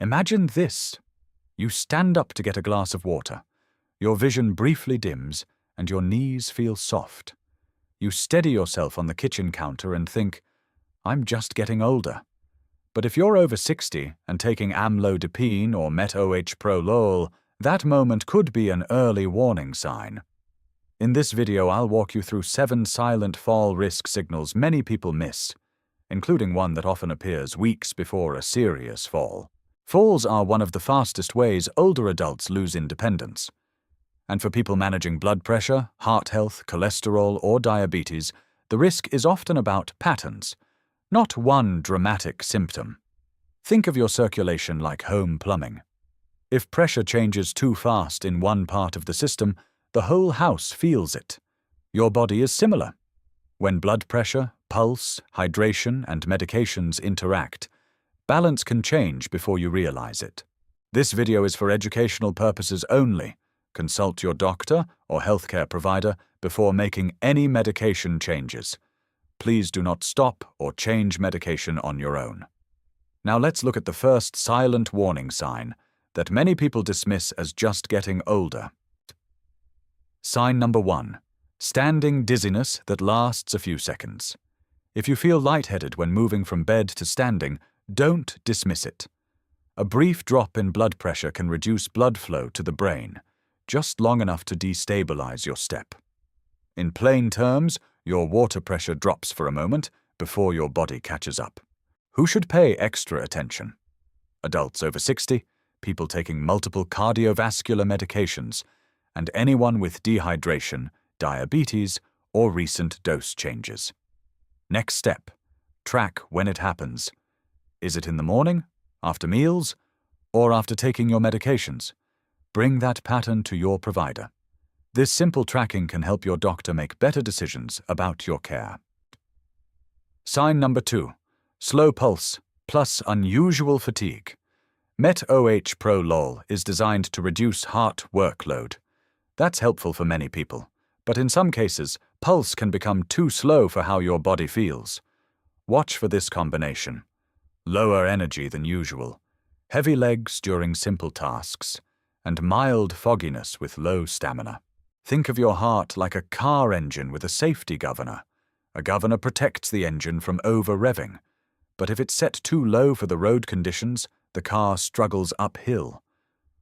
Imagine this. You stand up to get a glass of water. Your vision briefly dims, and your knees feel soft. You steady yourself on the kitchen counter and think, I'm just getting older. But if you're over 60 and taking Amlodipine or Metoprolol, that moment could be an early warning sign. In this video, I'll walk you through 7 silent fall risk signals many people miss, including one that often appears weeks before a serious fall. Falls are one of the fastest ways older adults lose independence. And for people managing blood pressure, heart health, cholesterol, or diabetes, the risk is often about patterns, not one dramatic symptom. Think of your circulation like home plumbing. If pressure changes too fast in one part of the system, the whole house feels it. Your body is similar. When blood pressure, pulse, hydration, and medications interact, balance can change before you realize it. This video is for educational purposes only. Consult your doctor or healthcare provider before making any medication changes. Please do not stop or change medication on your own. Now let's look at the first silent warning sign that many people dismiss as just getting older. Sign number 1. Standing dizziness that lasts a few seconds. If you feel lightheaded when moving from bed to standing, don't dismiss it. A brief drop in blood pressure can reduce blood flow to the brain, just long enough to destabilize your step. In plain terms, your water pressure drops for a moment before your body catches up. Who should pay extra attention? Adults over 60, people taking multiple cardiovascular medications, and anyone with dehydration, diabetes, or recent dose changes. Next step. Track when it happens. Is it in the morning, after meals, or after taking your medications? Bring that pattern to your provider. This simple tracking can help your doctor make better decisions about your care. Sign number 2. Slow pulse plus unusual fatigue. Metoprolol is designed to reduce heart workload. That's helpful for many people, but in some cases, pulse can become too slow for how your body feels. Watch for this combination. Lower energy than usual, heavy legs during simple tasks, and mild fogginess with low stamina. Think of your heart like a car engine with a safety governor. A governor protects the engine from over-revving, but if it's set too low for the road conditions, the car struggles uphill.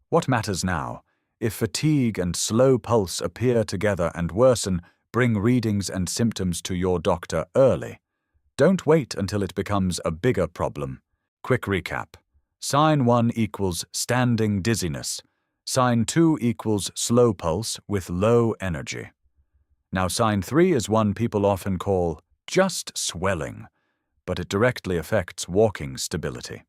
What matters now? If fatigue and slow pulse appear together and worsen, bring readings and symptoms to your doctor early. Don't wait until it becomes a bigger problem. Quick recap. Sign 1 equals standing dizziness. Sign 2 equals slow pulse with low energy. Now sign 3 is one people often call just swelling, but it directly affects walking stability.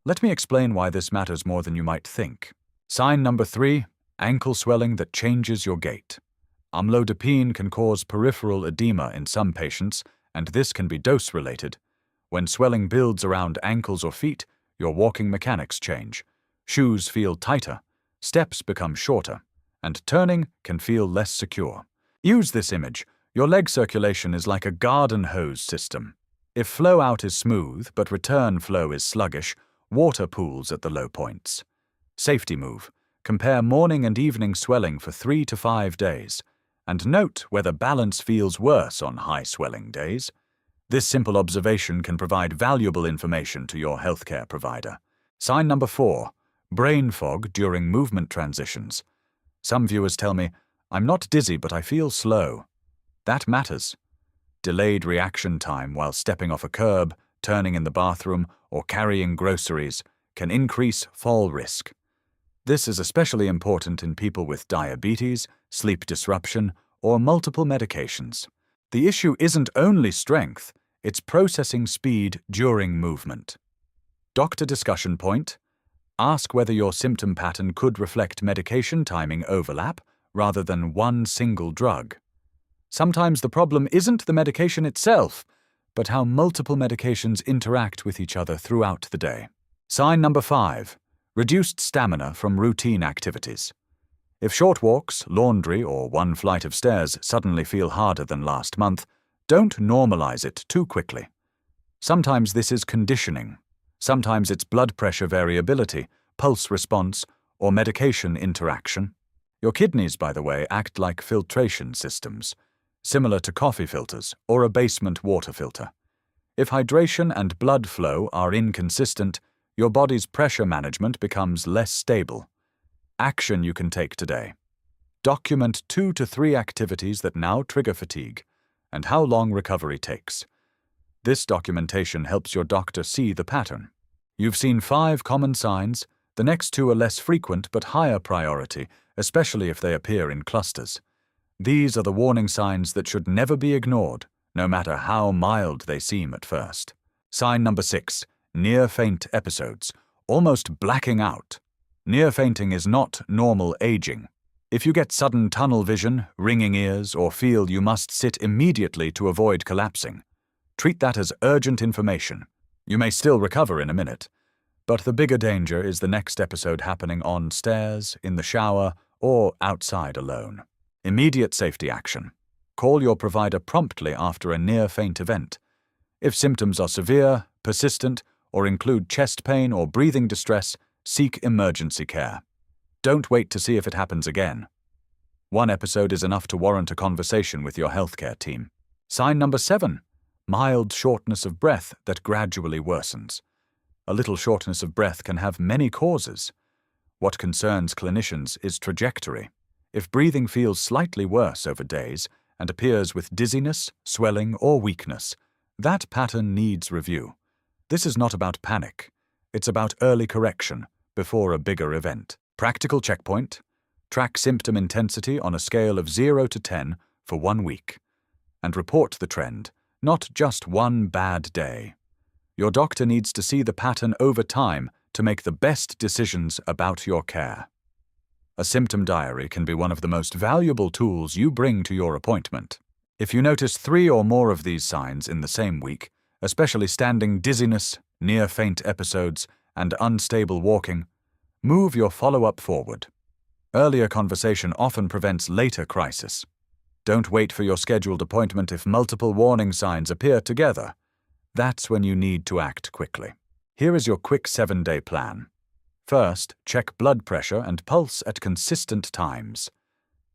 Let me explain why this matters more than you might think. Sign number 3, ankle swelling that changes your gait. Amlodipine can cause peripheral edema in some patients, and this can be dose-related. When swelling builds around ankles or feet, your walking mechanics change. Shoes feel tighter, steps become shorter, and turning can feel less secure. Use this image. Your leg circulation is like a garden hose system. If flow out is smooth but return flow is sluggish, water pools at the low points. Safety move. Compare morning and evening swelling for 3 to 5 days, and note whether balance feels worse on high swelling days. This simple observation can provide valuable information to your healthcare provider. Sign number 4. Brain fog during movement transitions. Some viewers tell me, I'm not dizzy but I feel slow. That matters. Delayed reaction time while stepping off a curb, turning in the bathroom, or carrying groceries can increase fall risk. This is especially important in people with diabetes, sleep disruption, or multiple medications. The issue isn't only strength, it's processing speed during movement. Doctor discussion point. Ask whether your symptom pattern could reflect medication timing overlap rather than one single drug. Sometimes the problem isn't the medication itself, but how multiple medications interact with each other throughout the day. Sign number 5. Reduced stamina from routine activities. If short walks, laundry, or one flight of stairs suddenly feel harder than last month, don't normalize it too quickly. Sometimes this is conditioning. Sometimes it's blood pressure variability, pulse response, or medication interaction. Your kidneys, by the way, act like filtration systems, similar to coffee filters or a basement water filter. If hydration and blood flow are inconsistent, your body's pressure management becomes less stable. Action you can take today. Document 2 to 3 activities that now trigger fatigue and how long recovery takes. This documentation helps your doctor see the pattern. You've seen 5 common signs. The next 2 are less frequent but higher priority, especially if they appear in clusters. These are the warning signs that should never be ignored, no matter how mild they seem at first. Sign number 6, near-faint episodes, almost blacking out. Near-fainting is not normal aging. If you get sudden tunnel vision, ringing ears, or feel you must sit immediately to avoid collapsing, treat that as urgent information. You may still recover in a minute, but the bigger danger is the next episode happening on stairs, in the shower, or outside alone. Immediate safety action. Call your provider promptly after a near-faint event. If symptoms are severe, persistent, or include chest pain or breathing distress, seek emergency care. Don't wait to see if it happens again. 1 episode is enough to warrant a conversation with your healthcare team. Sign number 7, mild shortness of breath that gradually worsens. A little shortness of breath can have many causes. What concerns clinicians is trajectory. If breathing feels slightly worse over days and appears with dizziness, swelling, or weakness, that pattern needs review. This is not about panic. It's about early correction before a bigger event. Practical checkpoint. Track symptom intensity on a scale of 0 to 10 for 1 week. And report the trend, not just one bad day. Your doctor needs to see the pattern over time to make the best decisions about your care. A symptom diary can be one of the most valuable tools you bring to your appointment. If you notice 3 or more of these signs in the same week, especially standing dizziness, near-faint episodes, and unstable walking, move your follow-up forward. Earlier conversation often prevents later crisis. Don't wait for your scheduled appointment if multiple warning signs appear together. That's when you need to act quickly. Here is your quick 7-day plan. First, check blood pressure and pulse at consistent times.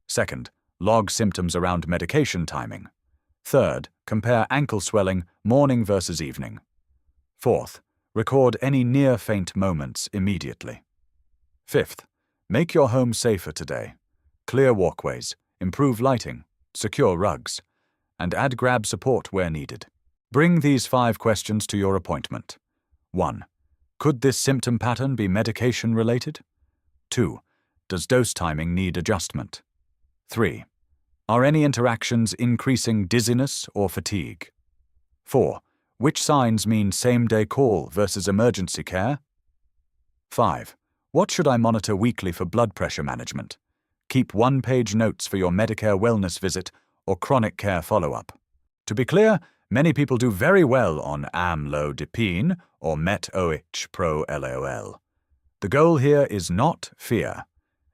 Second, log symptoms around medication timing. Third, compare ankle swelling morning versus evening. Fourth, record any near-faint moments immediately. Fifth, make your home safer today. Clear walkways, improve lighting, secure rugs, and add grab support where needed. Bring these 5 questions to your appointment. 1. Could this symptom pattern be medication-related? 2. Does dose timing need adjustment? 3. Are any interactions increasing dizziness or fatigue? 4. Which signs mean same-day call versus emergency care? 5. What should I monitor weekly for blood pressure management? Keep 1-page notes for your Medicare wellness visit or chronic care follow-up. To be clear, many people do very well on Amlodipine or Metoprolol. The goal here is not fear.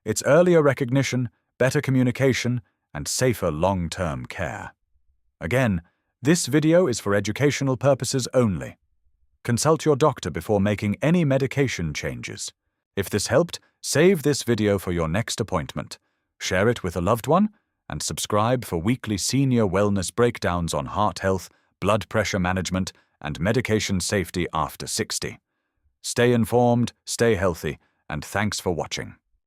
It's earlier recognition, better communication, and safer long-term care. Again, this video is for educational purposes only. Consult your doctor before making any medication changes. If this helped, save this video for your next appointment, share it with a loved one, and subscribe for weekly senior wellness breakdowns on heart health, blood pressure management, and medication safety after 60. Stay informed, stay healthy, and thanks for watching.